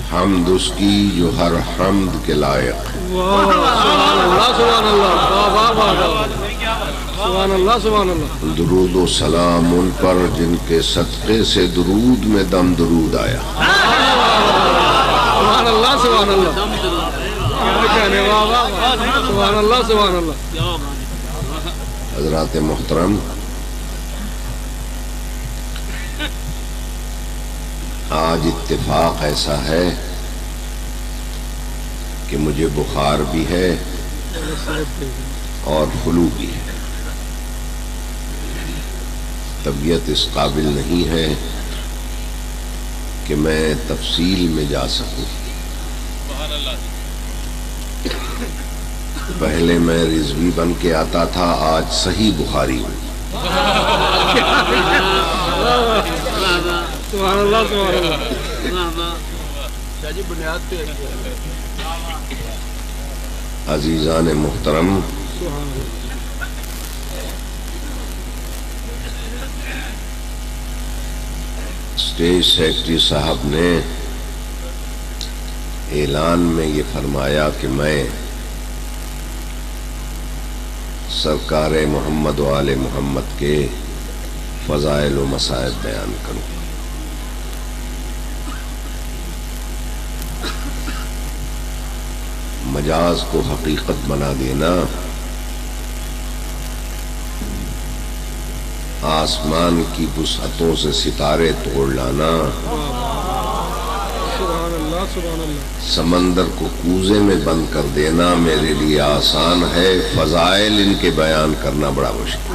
حمد اس کی جو ہر حمد کے لائق ہے۔ سبحان اللہ سبحان اللہ، واہ واہ واہ، سبحان اللہ سبحان اللہ۔ درود و سلام ان پر جن کے صدقے سے درود میں دم درود آیا۔ سبحان اللہ سبحان اللہ، کیا کہنے، واہ واہ واہ، سبحان اللہ سبحان اللہ۔ حضرات محترم، آج اتفاق ایسا ہے کہ مجھے بخار بھی ہے اور فلو بھی ہے۔ طبیعت اس قابل نہیں ہے کہ میں تفصیل میں جا سکوں۔ پہلے میں رضوی بن کے آتا تھا، آج صحیح بخاری ہوں۔ سبحان اللہ سبحان اللہ۔ عزیزان محترم، اسٹیج سیکرٹری صاحب نے اعلان میں یہ فرمایا کہ میں سرکار محمد و آل محمد کے فضائل و مصائب بیان کروں۔ مجاز کو حقیقت بنا دینا، آسمان کی وسعتوں سے ستارے توڑ لانا، سبحان اللہ سبحان اللہ۔ سمندر کو کوزے میں بند کر دینا میرے لیے آسان ہے، فضائل ان کے بیان کرنا بڑا مشکل۔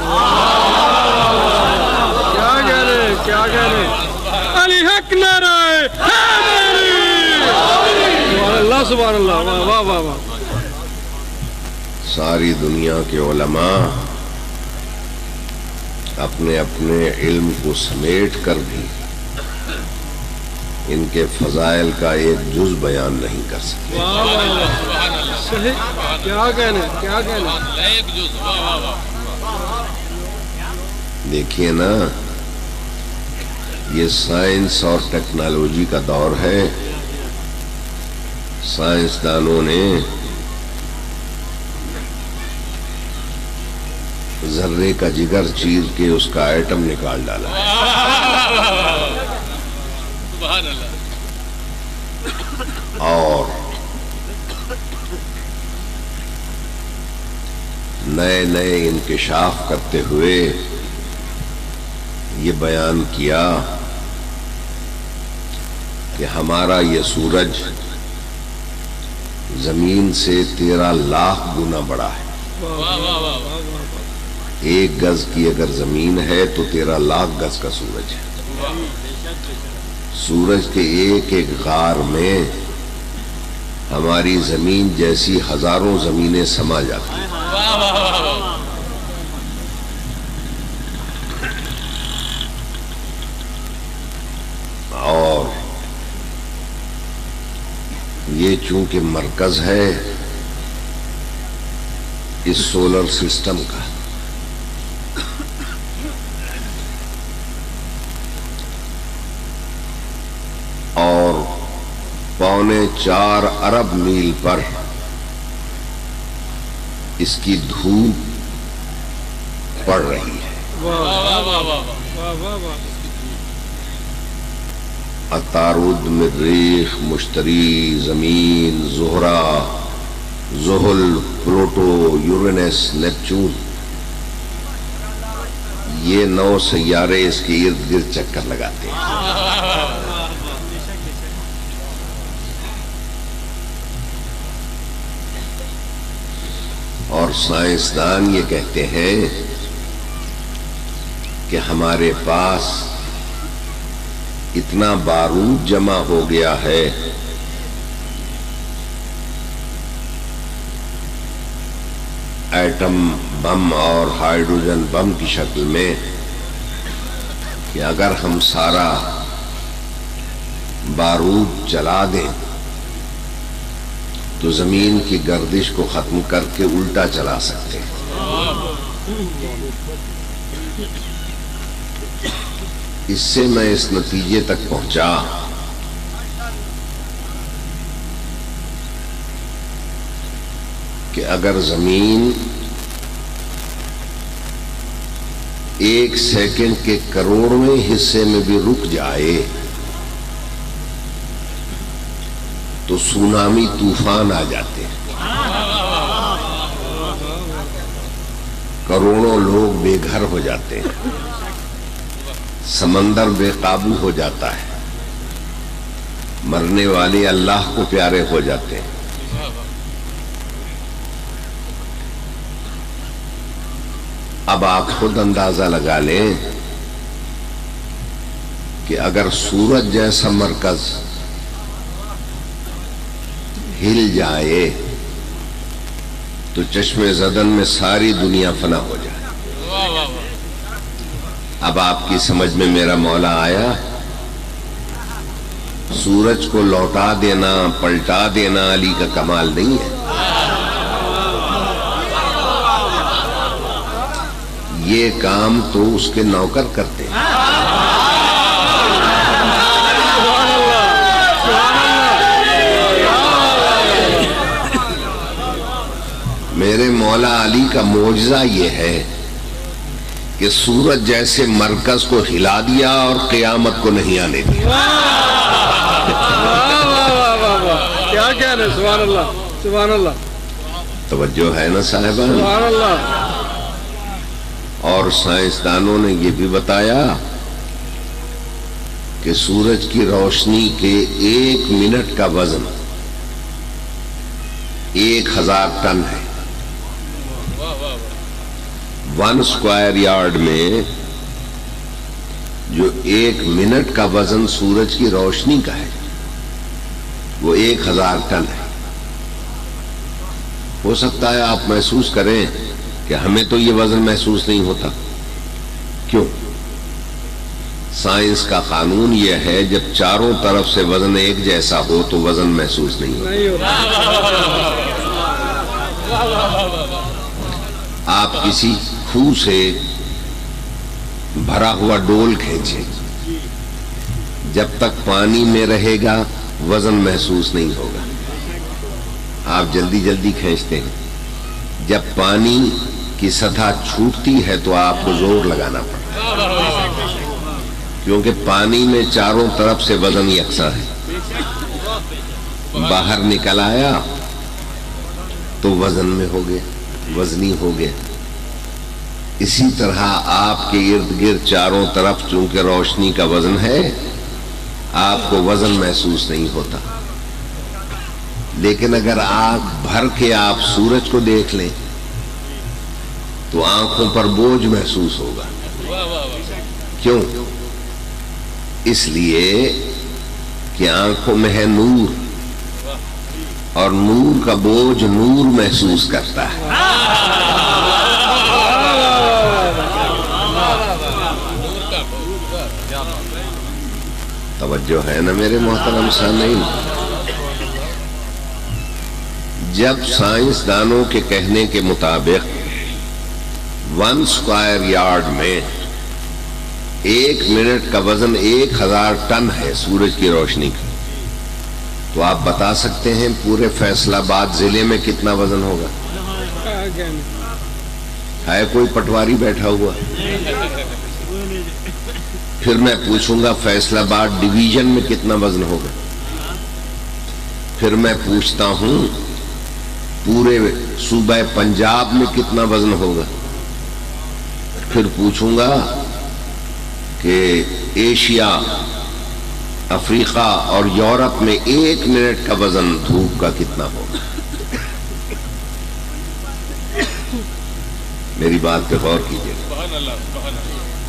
کیا کہنے کیا کہنے، علی حق نعرہ حیدری، سبحان اللہ سبحان اللہ، واہ واہ واہ واہ۔ ساری دنیا کے علماء اپنے اپنے علم کو سمیٹ کر بھی ان کے فضائل کا ایک جز بیان نہیں کر سکتے۔ واہ واہ واہ، صحیح، کیا کہنے کیا کہنے۔ دیکھیے نا، یہ سائنس اور ٹیکنالوجی کا دور ہے۔ سائنسدانوں نے ذرے کا جگر چیر کے اس کا ایٹم نکال ڈالا۔ اور نئے نئے انکشاف کرتے ہوئے یہ بیان کیا کہ ہمارا یہ سورج زمین سے 13 لاکھ گنا بڑا ہے۔ ایک گز کی اگر زمین ہے تو 13 لاکھ گز کا سورج ہے۔ سورج کے ایک ایک غار میں ہماری زمین جیسی ہزاروں زمینیں سما جاتی ہیں۔ اور یہ چونکہ مرکز ہے اس سولر سسٹم کا، اور 4.25 ارب میل پر اس کی دھوپ پڑ رہی ہے۔ عطارد، مریخ، مشتری، زمین، زہرہ، زحل، پلوٹو، یورینس، نیپچون، یہ 9 سیارے اس کے ارد گرد چکر لگاتے ہیں۔ اور سائنسدان یہ کہتے ہیں کہ ہمارے پاس اتنا بارود جمع ہو گیا ہے ایٹم بم اور ہائیڈروجن بم کی شکل میں کہ اگر ہم سارا بارود جلا دیں تو زمین کی گردش کو ختم کر کے الٹا چلا سکتے ہیں۔ اس سے میں اس نتیجے تک پہنچا کہ اگر زمین ایک سیکنڈ کے کروڑویں حصے میں بھی رک جائے تو سونامی طوفان آ جاتے ہیں، کروڑوں لوگ بے گھر ہو جاتے ہیں، سمندر بے قابو ہو جاتا ہے، مرنے والے اللہ کو پیارے ہو جاتے ہیں۔ اب آپ خود اندازہ لگا لیں کہ اگر سورج جیسا مرکز ہل جائے تو چشمے زدن میں ساری دنیا فنا ہو جائے۔ اب آپ کی سمجھ میں میرا مولا آیا؟ سورج کو لوٹا دینا، پلٹا دینا علی کا کمال نہیں ہے، یہ کام تو اس کے نوکر کرتے ہیں۔ میرے مولا علی کا معجزہ یہ ہے کہ سورج جیسے مرکز کو ہلا دیا اور قیامت کو نہیں آنے دیا۔ کیا کہہ رہے، سبحان اللہ، سبحان اللہ، توجہ ہے نا صاحبان؟ سبحان اللہ۔ اور سائنسدانوں نے یہ بھی بتایا کہ سورج کی روشنی کے 1 منٹ کا وزن 1000 ٹن ہے۔ 1 اسکوائر یارڈ میں جو 1 منٹ کا وزن سورج کی روشنی کا ہے وہ 1000 ٹن ہے۔ ہو سکتا ہے آپ محسوس کریں کہ ہمیں تو یہ وزن محسوس نہیں ہوتا، کیوں؟ سائنس کا قانون یہ ہے جب چاروں طرف سے وزن ایک جیسا ہو تو وزن محسوس نہیں ہوتا۔ آپ کسی کھوہ سے بھرا ہوا ڈول کھینچیں، جب تک پانی میں رہے گا وزن محسوس نہیں ہوگا، آپ جلدی جلدی کھینچتے ہیں، جب پانی کی سطح چھوٹتی ہے تو آپ کو زور لگانا پڑتا ہے، کیونکہ پانی میں چاروں طرف سے وزن یکساں ہے۔ باہر نکل آیا تو وزن میں ہو گیا، وزنی ہو گیا۔ اسی طرح آپ کے ارد گرد چاروں طرف چونکہ روشنی کا وزن ہے، آپ کو وزن محسوس نہیں ہوتا، لیکن اگر آنکھ بھر کے آپ سورج کو دیکھ لیں تو آنکھوں پر بوجھ محسوس ہوگا۔ کیوں؟ اس لیے کہ آنکھوں میں ہے نور، اور نور کا بوجھ نور محسوس کرتا ہے۔ توجہ ہے نا میرے محترم سامعین؟ جب سائنسدانوں کے کہنے کے مطابق 1 اسکوائر یارڈ میں 1 منٹ کا وزن 1000 ٹن ہے سورج کی روشنی کا، تو آپ بتا سکتے ہیں پورے فیصل آباد ضلع میں کتنا وزن ہوگا؟ ہے کوئی پٹواری بیٹھا ہوا؟ پھر میں پوچھوں گا فیصل آباد ڈویژن میں کتنا وزن ہوگا؟ پھر میں پوچھتا ہوں پورے صوبہ پنجاب میں کتنا وزن ہوگا؟ پھر پوچھوں گا کہ ایشیا، افریقہ اور یورپ میں 1 منٹ کا وزن دھوپ کا کتنا ہوگا؟ میری بات پہ غور کیجیے۔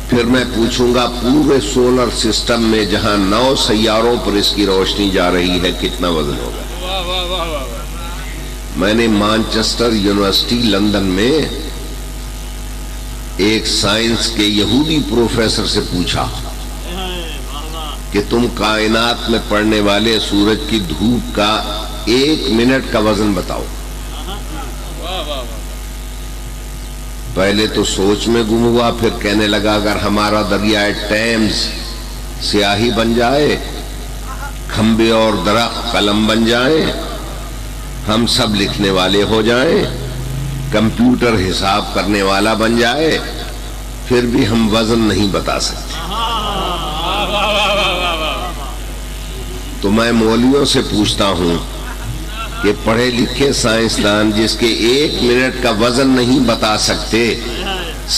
پھر میں پوچھوں گا پورے سولر سسٹم میں جہاں 9 سیاروں پر اس کی روشنی جا رہی ہے کتنا وزن ہوگا؟ میں نے مانچسٹر یونیورسٹی لندن میں ایک سائنس کے یہودی پروفیسر سے پوچھا کہ تم کائنات میں پڑنے والے سورج کی دھوپ کا 1 منٹ کا وزن بتاؤ۔ پہلے تو سوچ میں گم ہوا، پھر کہنے لگا اگر ہمارا دریائے ٹیمز سیاہی بن جائے، کھمبے اور درخت قلم بن جائیں، ہم سب لکھنے والے ہو جائیں، کمپیوٹر حساب کرنے والا بن جائے، پھر بھی ہم وزن نہیں بتا سکتے۔ تو میں مولویوں سے پوچھتا ہوں کہ پڑھے لکھے سائنسدان جس کے 1 منٹ کا وزن نہیں بتا سکتے،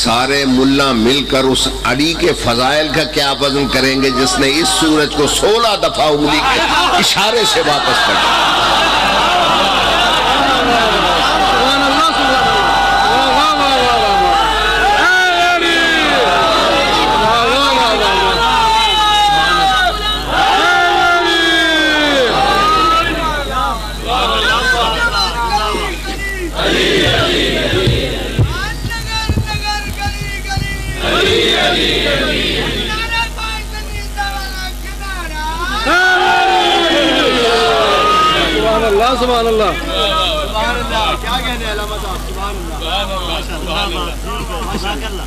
سارے ملا مل کر اس علی کے فضائل کا کیا وزن کریں گے جس نے اس سورج کو 16 دفعہ انگلی کے اشارے سے واپس کر دیا۔ سبحان اللہ، کیا کہنے ہیں علامہ صاحب، سبحان اللہ۔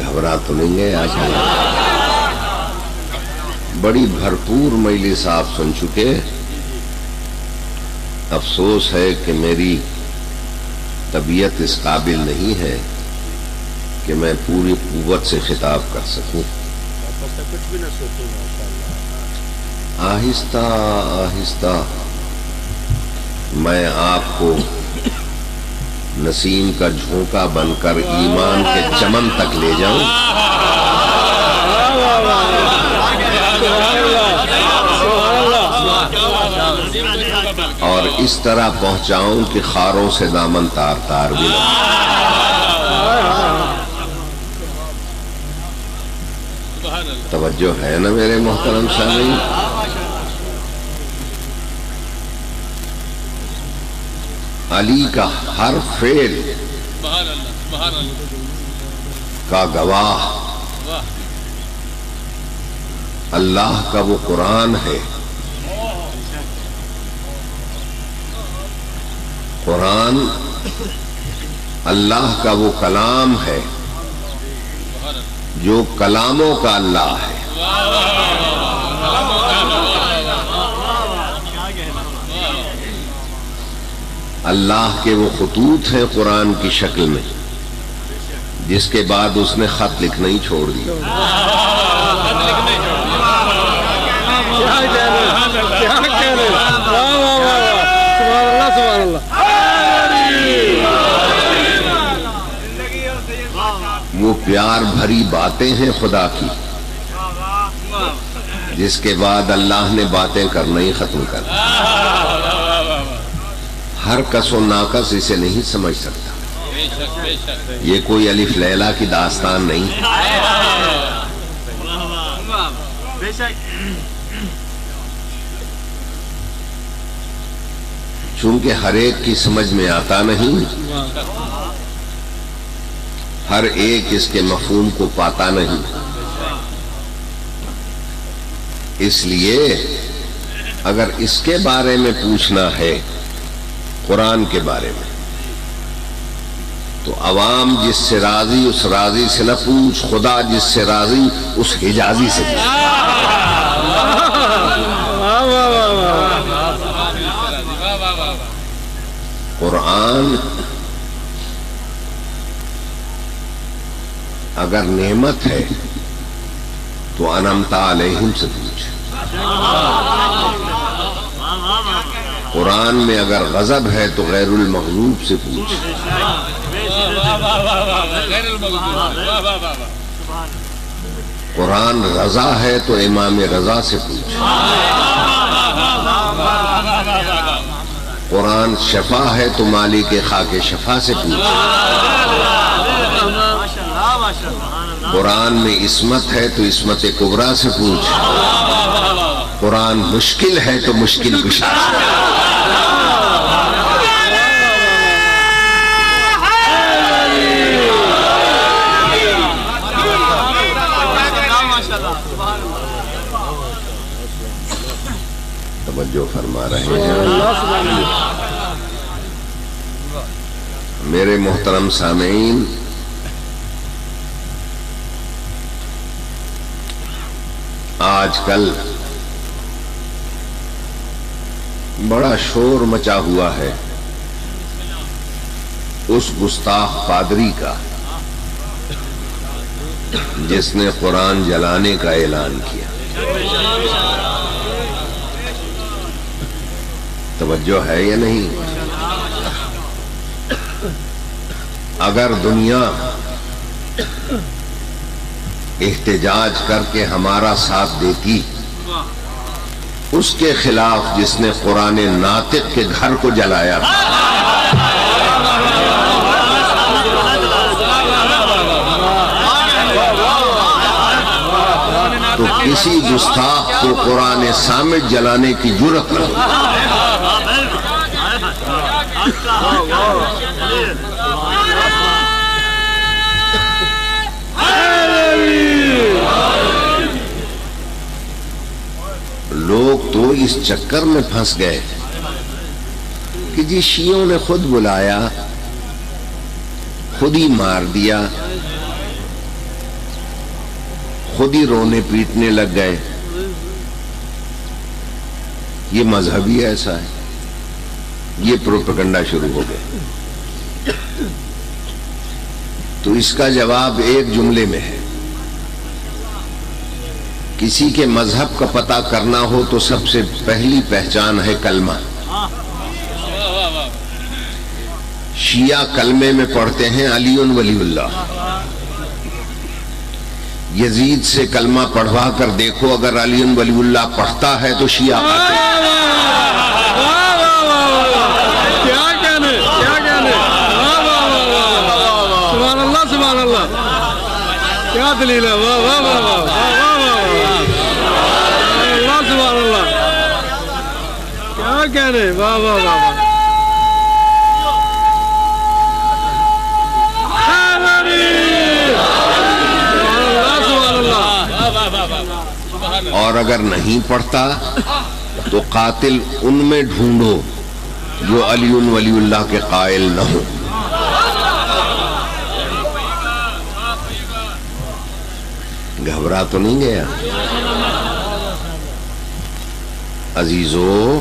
گھبرا تو نہیں گئے آج؟ بڑی بھرپور مجلس آپ سن چکے۔ افسوس ہے کہ میری طبیعت اس قابل نہیں ہے کہ میں پوری قوت سے خطاب کر سکوں۔ آہستہ آہستہ میں آپ کو نسیم کا جھونکا بن کر ایمان کے چمن تک لے جاؤں اور اس طرح پہنچاؤں کہ خاروں سے دامن تار تار بھی لگے۔ توجہ ہے نا میرے محترم سامعین؟ علی کا ہر فعل کا گواہ اللہ کا وہ قرآن ہے۔ قرآن اللہ کا وہ کلام ہے جو کلاموں کا اللہ ہے۔ اللہ کے وہ خطوط ہیں قرآن کی شکل میں جس کے بعد اس نے خط لکھنا ہی چھوڑ دیا۔ وہ پیار بھری باتیں ہیں خدا کی جس کے بعد اللہ نے باتیں کرنا ہی ختم کر دیا۔ ہر کس و ناقص اسے نہیں سمجھ سکتا۔ یہ کوئی الف لیلا کی داستان نہیں۔ چونکہ ہر ایک کی سمجھ میں آتا نہیں، ہر ایک اس کے مفہوم کو پاتا نہیں، اس لیے اگر اس کے بارے میں پوچھنا ہے قرآن کے بارے میں تو عوام جس سے راضی اس راضی سے نہ پوچھ، خدا جس سے راضی اس حجازی سے پوچھ۔ قرآن اگر نعمت ہے تو انعمت علیہم سے پوچھ۔ قرآن میں اگر غضب ہے تو غیر المغضوب سے پوچھ۔ قرآن رضا ہے تو امام رضا سے پوچھ۔ قرآن شفا ہے تو مالک خاک شفا سے پوچھ۔ قرآن میں عصمت ہے تو عصمت کبریٰ سے پوچھ۔ قرآن مشکل ہے تو مشکل کشا سے۔ توجہ فرما رہے ہیں میرے محترم سامعین؟ آج کل بڑا شور مچا ہوا ہے اس گستاخ پادری کا جس نے قرآن جلانے کا اعلان کیا۔ توجہ ہے یا نہیں؟ اگر دنیا احتجاج کر کے ہمارا ساتھ دیتی اس کے خلاف جس نے قرآن ناطق کے گھر کو جلایا تھا، تو کسی گستاخ کو قرآن صامت جلانے کی جرأت نہ ہو۔ لوگ تو اس چکر میں پھنس گئے کہ جی شیعوں نے خود بلایا، خود ہی مار دیا، خود ہی رونے پیٹنے لگ گئے، یہ مذہبی ایسا ہے، یہ پروپیگنڈا شروع ہو گئے۔ تو اس کا جواب ایک جملے میں ہے، کسی کے مذہب کا پتہ کرنا ہو تو سب سے پہلی پہچان ہے کلمہ۔ شیعہ کلمے میں پڑھتے ہیں علی ولی اللہ۔ یزید سے کلمہ پڑھوا کر دیکھو، اگر علی ولی اللہ پڑھتا ہے تو شیعہ قاتل۔ کیا کہنے، کیا کہنے، سبحان اللہ سبحان اللہ، کیا دلیل ہے، واہ واہ واہ واہ، سبحان اللہ، کیا کہنے، واہ واہ واہ واہ۔ اور اگر نہیں پڑھتا تو قاتل ان میں ڈھونڈو جو علی ولی اللہ کے قائل نہ ہو۔ گھبرا تو نہیں گیا؟ عزیزو،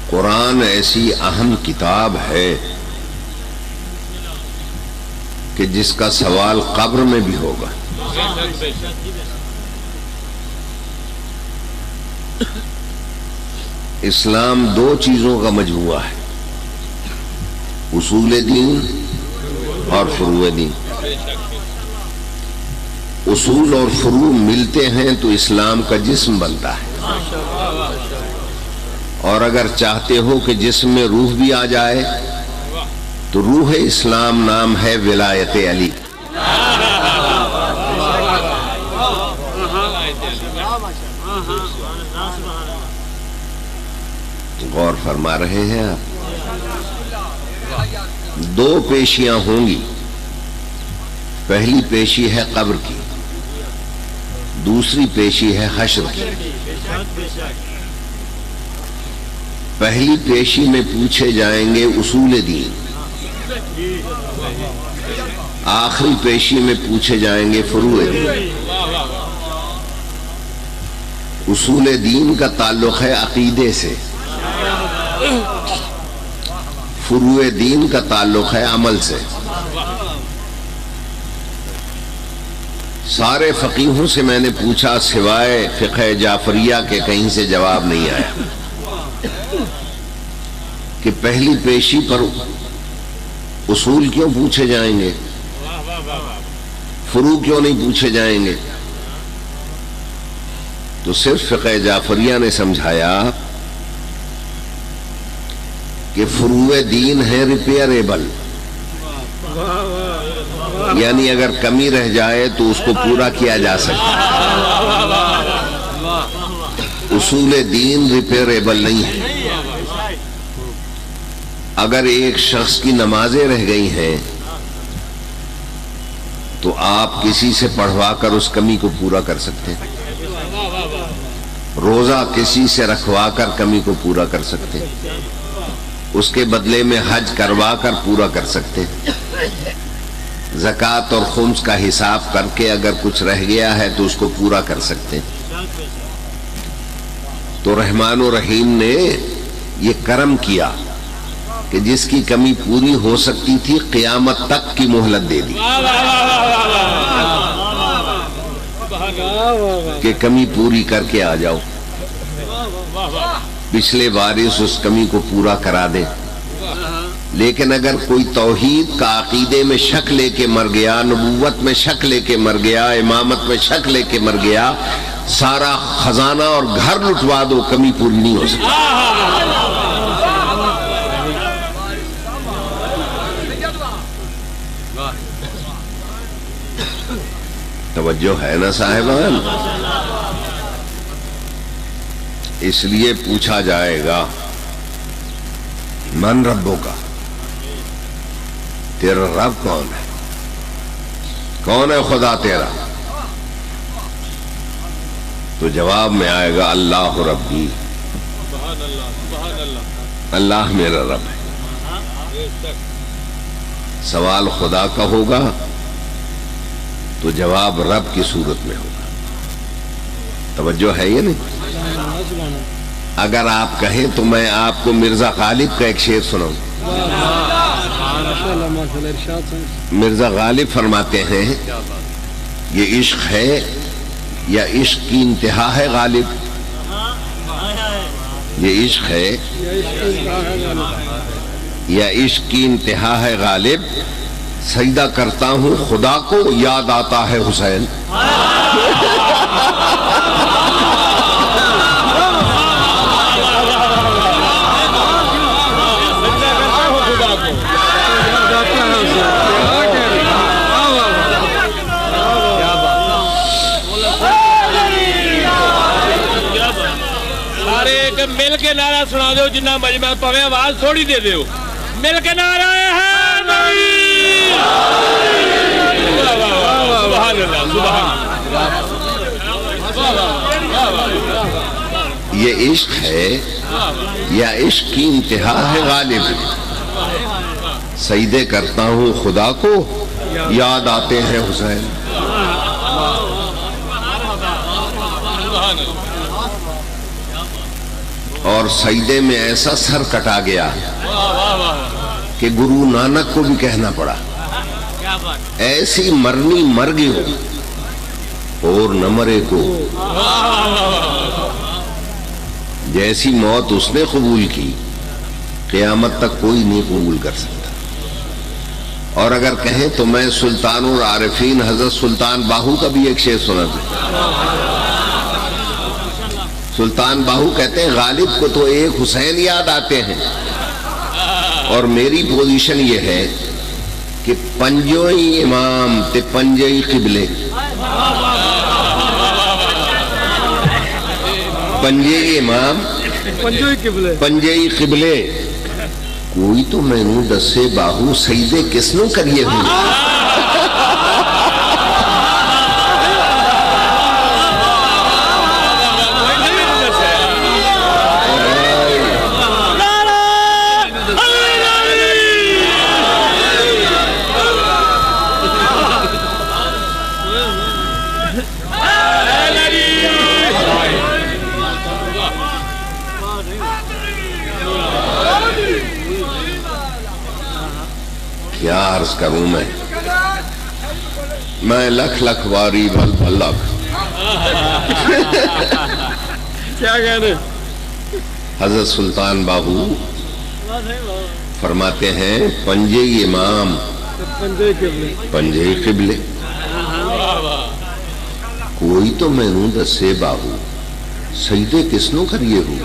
قرآن ایسی اہم کتاب ہے کہ جس کا سوال قبر میں بھی ہوگا۔ اسلام دو چیزوں کا مجموعہ ہے، اصول دین اور فروع دین۔ اصول اور فروع ملتے ہیں تو اسلام کا جسم بنتا ہے، اور اگر چاہتے ہو کہ جسم میں روح بھی آ جائے تو روح اسلام نام ہے ولایت علی۔ غور فرما رہے ہیں آپ؟ دو پیشیاں ہوں گی، پہلی پیشی ہے قبر کی، دوسری پیشی ہے حشر کی۔ پہلی پیشی میں پوچھے جائیں گے اصول دین، آخری پیشی میں پوچھے جائیں گے فروع دین۔ اصول دین کا تعلق ہے عقیدے سے، فروع دین کا تعلق ہے عمل سے۔ سارے فقیہوں سے میں نے پوچھا، سوائے فقہ جعفریہ کے کہیں سے جواب نہیں آیا کہ پہلی پیشی پر اصول کیوں پوچھے جائیں گے، فروع کیوں نہیں پوچھے جائیں گے۔ تو صرف فقہ جعفریہ نے سمجھایا کہ فروع دین ہے ریپیئریبل، یعنی اگر کمی رہ جائے تو اس کو پورا کیا جا سکتا ہے۔ اصول دین ریپیئریبل نہیں ہے۔ اگر ایک شخص کی نمازیں رہ گئی ہیں تو آپ کسی سے پڑھوا کر اس کمی کو پورا کر سکتے ہیں، روزہ کسی سے رکھوا کر کمی کو پورا کر سکتے ہیں، اس کے بدلے میں حج کروا کر پورا کر سکتے ہیں، زکوٰۃ اور خمس کا حساب کر کے اگر کچھ رہ گیا ہے تو اس کو پورا کر سکتے ہیں۔ تو رحمان و رحیم نے یہ کرم کیا کہ جس کی کمی پوری ہو سکتی تھی قیامت تک کی مہلت دے دی کہ کمی پوری کر کے آ جاؤ، پچھلے وارث اس کمی کو پورا کرا دے۔ لیکن اگر کوئی توحید کا عقیدے میں شک لے کے مر گیا، نبوت میں شک لے کے مر گیا، امامت میں شک لے کے مر گیا، سارا خزانہ اور گھر لٹوا دو، کمی پوری نہیں ہو سکتی۔ توجہ ہے نا صاحبان؟ اس لیے پوچھا جائے گا من ربوں کا، تیرا رب کون ہے؟ کون ہے خدا تیرا؟ تو جواب میں آئے گا اللہ ربی، اللہ میرا رب ہے۔ سوال خدا کا ہوگا تو جواب رب کی صورت میں ہوگا۔ توجہ ہے یہ نہیں؟ اگر آپ کہیں تو میں آپ کو مرزا غالب کا ایک شعر سناؤں۔ مرزا غالب فرماتے ہیں یہ عشق ہے یا عشق کی انتہا ہے غالب، یہ عشق ہے یا عشق کی انتہا ہے غالب، سجدہ کرتا ہوں خدا کو یاد آتا ہے حسین۔ مل کے نعرہ سنا دو جنہ مجمع پوے، آواز تھوڑی دے دیو، مل کے نعرہ ہے نبی۔ سبحان اللہ، سبحان۔ یہ عشق ہے یا عشق کی انتہا ہے غالب، سجدے کرتا ہوں خدا کو یاد آتے ہیں حسین۔ اور سجدے میں ایسا سر کٹا گیا کہ گرو نانک کو بھی کہنا پڑا ایسی مرنی مر گئی اور نہ مرے کو، جیسی موت اس نے قبول کی قیامت تک کوئی نہیں قبول کر سکتا۔ اور اگر کہیں تو میں سلطان العارفین حضرت سلطان باہو کا بھی ایک شعر سنا دوں۔ سلطان باہو کہتے ہیں غالب کو تو ایک حسین یاد آتے ہیں، اور میری پوزیشن یہ ہے کہ پنجوئی امام تے پنجوئی قبلے، پنجوئی امام پنجوئی قبلے، کوئی تو میں نو دسے باہو سجدے کس نو کریے ہوئے۔ کیا عرض کروں میں لکھ لکھ واری بھل بھل لکھ۔ کیا کہنے؟ حضرت سلطان باہو فرماتے ہیں پنجے امام پنجے قبلے، کوئی تو میں نوں دسے باہو سجدے کس نو کریے ہو۔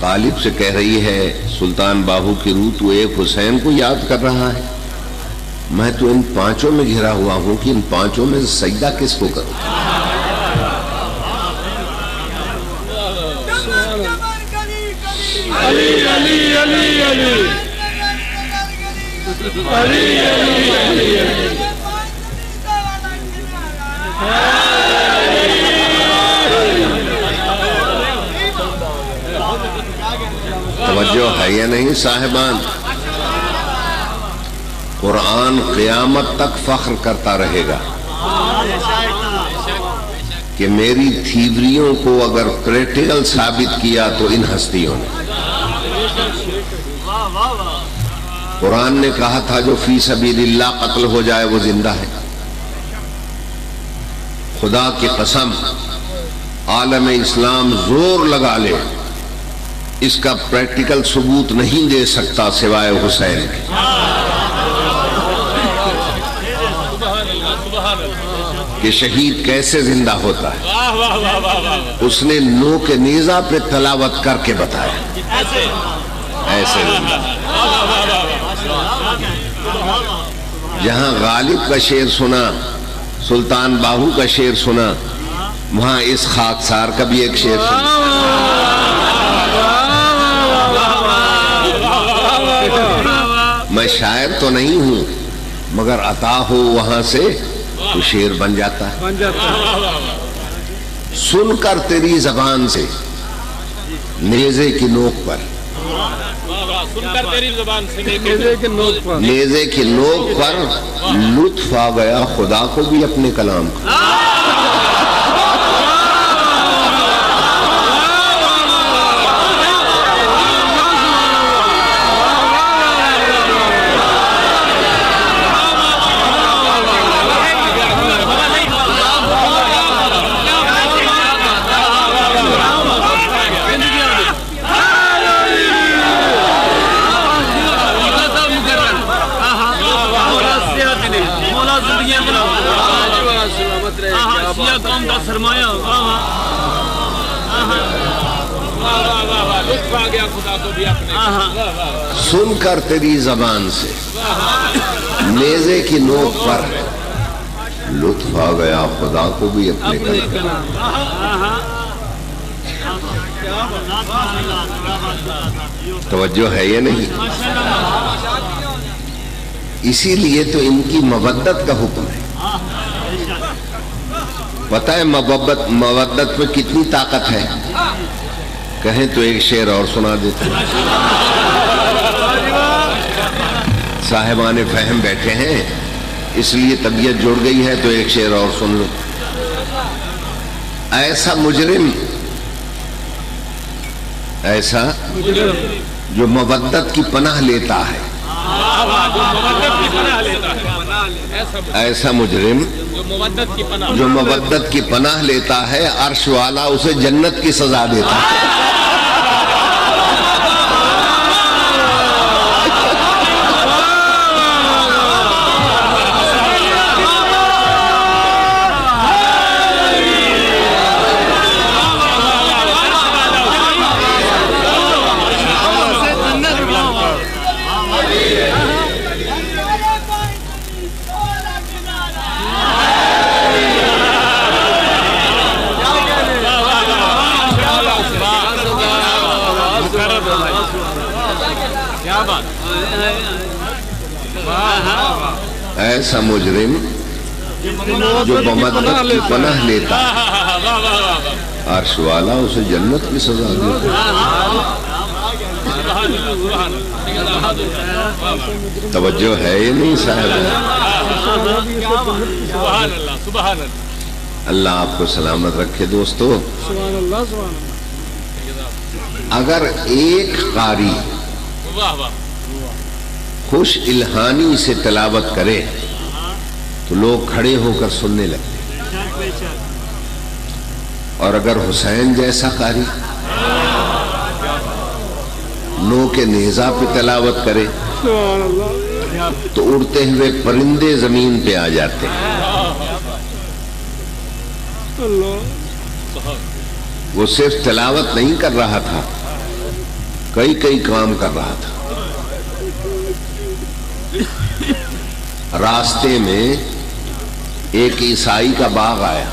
غالب سے کہہ رہی ہے سلطان باہو کی روح تو ایک حسین کو یاد کر رہا ہے، میں تو ان پانچوں میں گھرا ہوا ہوں کہ ان پانچوں میں سجدہ کس کو کروں۔ علی علی علی علی علی علی علی توجہ ہے یا نہیں صاحبان؟ قرآن قیامت تک فخر کرتا رہے گا کہ میری تھیوریوں کو اگر پریکٹیکل ثابت کیا تو ان ہستیوں نے. قرآن نے کہا تھا جو فی سبیل اللہ قتل ہو جائے وہ زندہ ہے. خدا کی قسم عالم اسلام زور لگا لے اس کا پریکٹیکل ثبوت نہیں دے سکتا سوائے حسین کے. کہ شہید کیسے زندہ ہوتا ہے اس نے نو کے نیزہ پہ تلاوت کر کے بتایا. ایسے زندہ. جہاں غالب کا شعر سنا، سلطان باہو کا شعر سنا، وہاں اس خاکسار کا بھی ایک شعر سنا. میں شاعر تو نہیں ہوں مگر عطا ہو وہاں سے تو شعر بن جاتا ہے. سن کر تیری زبان سے نیزے کی نوک پر، نیزے کی نوک پر لطف آ گیا خدا کو بھی اپنے کلام کا. سن کر تیری زبان سے نیزے کی نوک پر لطف آ گیا خدا کو بھی اپنے کلام. توجہ ہے یہ نہیں؟ اسی لیے تو ان کی مودت کا حکم ہے. پتہ ہے مودت میں کتنی طاقت ہے؟ کہیں تو ایک شعر اور سنا دیتے ہیں. صاحبان فہم بیٹھے ہیں اس لیے طبیعت جڑ گئی ہے تو ایک شعر اور سن لو. ایسا مجرم، ایسا جو مودت کی پناہ لیتا ہے، ایسا مجرم جو مودت کی پناہ لیتا ہے عرش والا اسے جنت کی سزا دیتا ہے. ایسا مجرم جو مودت کی پناہ لیتا عرش والا اسے جنت کی سزا دیتا. توجہ ہے یہ نہیں صاحب؟ اللہ آپ کو سلامت رکھے. دوستو اگر ایک قاری خوش الہانی سے تلاوت کرے تو لوگ کھڑے ہو کر سننے لگتے، اور اگر حسین جیسا قاری نو کے نیزہ پہ تلاوت کرے تو اڑتے ہوئے پرندے زمین پہ آ جاتے ہیں. وہ صرف تلاوت نہیں کر رہا تھا، کئی کام کر رہا تھا. راستے میں ایک عیسائی کا باغ آیا،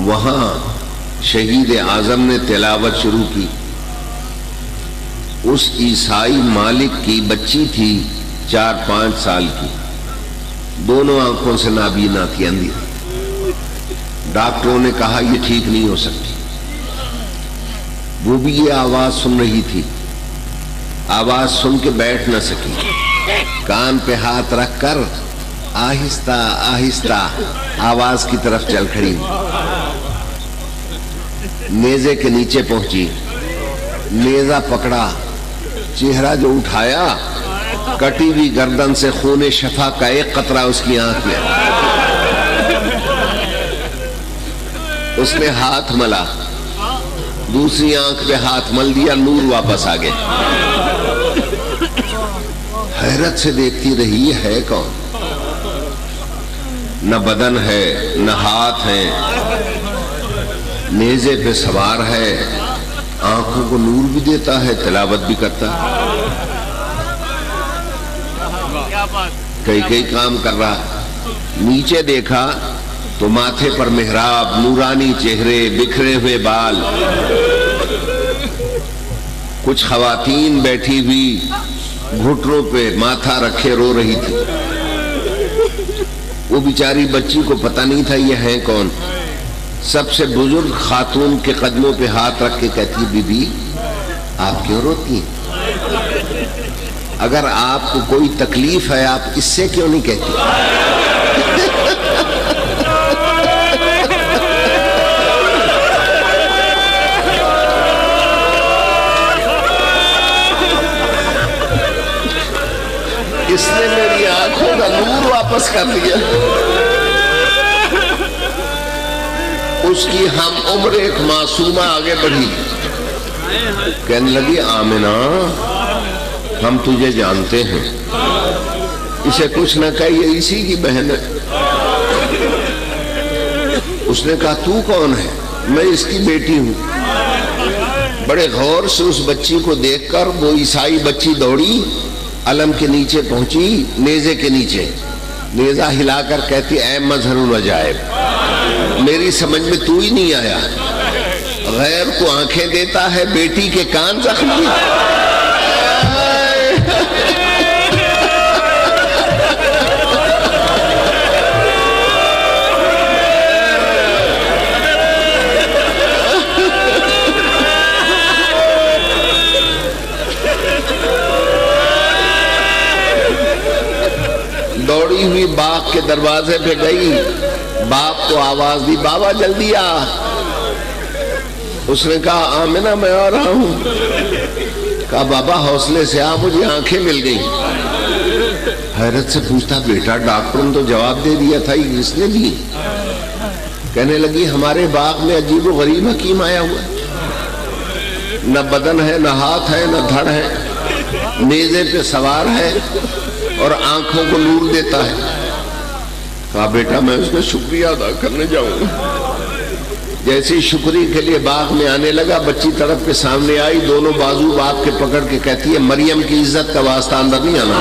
وہاں شہید اعظم نے تلاوت شروع کی. اس عیسائی مالک کی بچی تھی 4-5 سال کی، دونوں آنکھوں سے نابینا تھی، اندھی تھی. ڈاکٹروں نے کہا یہ ٹھیک نہیں ہو سکتی. وہ بھی یہ آواز سن رہی تھی، آواز سن کے بیٹھ نہ سکی. کان پہ ہاتھ رکھ کر آہستہ آہستہ آواز کی طرف چل کھڑی، نیزے کے نیچے پہنچی، نیزہ پکڑا، چہرہ جو اٹھایا، کٹی ہوئی گردن سے خون شفا کا ایک قطرہ اس کی آنکھ میں، اس نے ہاتھ ملا، دوسری آنکھ پہ ہاتھ مل دیا، نور واپس آ گیا۔ حیرت سے دیکھتی رہی یہ ہے کون؟ نہ بدن ہے نہ ہاتھ ہیں، نیزے پہ سوار ہے، آنکھوں کو نور بھی دیتا ہے، تلاوت بھی کرتا ہے، کئی کام کر رہا۔ نیچے دیکھا تو ماتھے پر محراب، نورانی چہرے، بکھرے ہوئے بال، کچھ خواتین بیٹھی ہوئی گھٹنوں پہ ماتھا رکھے رو رہی تھی۔ وہ بیچاری بچی کو پتہ نہیں تھا یہ ہیں کون۔ سب سے بزرگ خاتون کے قدموں پہ ہاتھ رکھ کے کہتی، بی بی آپ کیوں روتی ہیں؟ اگر آپ کو کوئی تکلیف ہے آپ اس سے کیوں نہیں کہتی؟ اس نے میری آنکھوں کا نور واپس کر دیا۔ اس کی ہم عمر ایک معصومہ آگے بڑھی، کہنے لگی آمنہ ہم تجھے جانتے ہیں، اسے کچھ نہ کہیے، اسی کی بہن ہے۔ اس نے کہا تو کون ہے؟ میں اس کی بیٹی ہوں۔ بڑے غور سے اس بچی کو دیکھ کر وہ عیسائی بچی دوڑی، علم کے نیچے پہنچی، نیزے کے نیچے، نیزہ ہلا کر کہتی اے مظہر العجائب، میری سمجھ میں تو ہی نہیں آیا، غیر کو آنکھیں دیتا ہے، بیٹی کے کان زخمی۔ دوڑی ہوئی باغ کے دروازے پہ گئی، باپ کو آواز دی، بابا جلدی آ۔ اس نے کہا آمنہ میں آ رہا ہوں۔ کہا بابا حوصلے سے آ، مجھے آنکھیں مل گئیں۔ حیرت سے پوچھتا بیٹا ڈاکٹر نے تو جواب دے دیا تھا، یہ کس نے دی؟ کہنے لگی ہمارے باغ میں عجیب و غریب حکیم آیا ہوا، نہ بدن ہے نہ ہاتھ ہے نہ دھڑ ہے، نیزے پہ سوار ہے اور آنکھوں کو نور دیتا ہے۔ کہا بیٹا میں اس کا شکریہ ادا کرنے جاؤں گا۔ جیسے شکری کے لیے باغ میں آنے لگا، بچی طرف کے سامنے آئی، دونوں بازو باپ کے پکڑ کے کہتی ہے مریم کی عزت کا واسطہ اندر نہیں آنا۔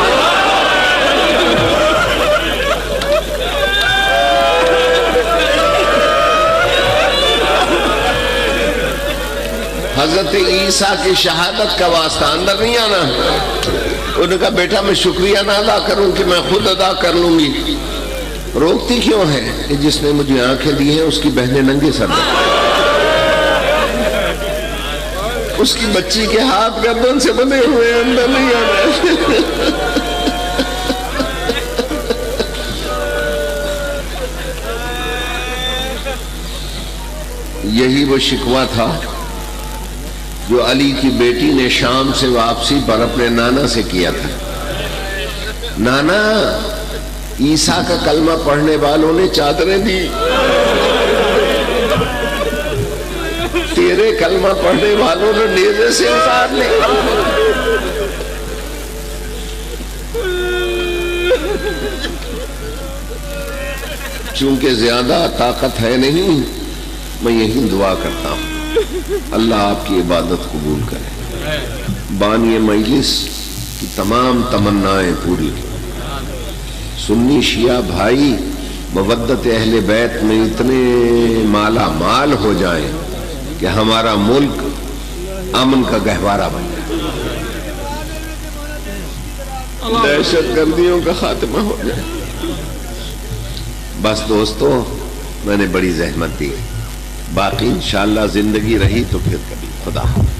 حضرت عیسیٰ کی شہادت کا واسطہ اندر نہیں آنا۔ انہوں نے کہا بیٹا میں شکریہ نہ ادا کروں کہ میں خود ادا کر لوں گی۔ روکتی کیوں ہے؟ کہ جس نے مجھے آنکھیں دی ہیں اس کی بہنیں ننگے سر ہیں، اس کی بچی کے ہاتھ گردن سے بندھے ہوئے، اندر نہیں آنا۔ یہی وہ شکوہ تھا جو علی کی بیٹی نے شام سے واپسی پر اپنے نانا سے کیا تھا۔ نانا عیسیٰ کا کلمہ پڑھنے والوں نے چادریں دی، تیرے کلمہ پڑھنے والوں نے نیزے سے اتار لی۔ چونکہ زیادہ طاقت ہے نہیں، میں یہی دعا کرتا ہوں اللہ آپ کی عبادت قبول کرے، بانی مجلس کی تمام تمنائیں پوری، سنی شیعہ بھائی مودت اہل بیت میں اتنے مالا مال ہو جائیں کہ ہمارا ملک امن کا گہوارہ بن جائے، دہشت گردیوں کا خاتمہ ہو جائے۔ بس دوستو میں نے بڑی زحمت دی، باقی انشاءاللہ زندگی رہی تو پھر کبھی خدا حافظ۔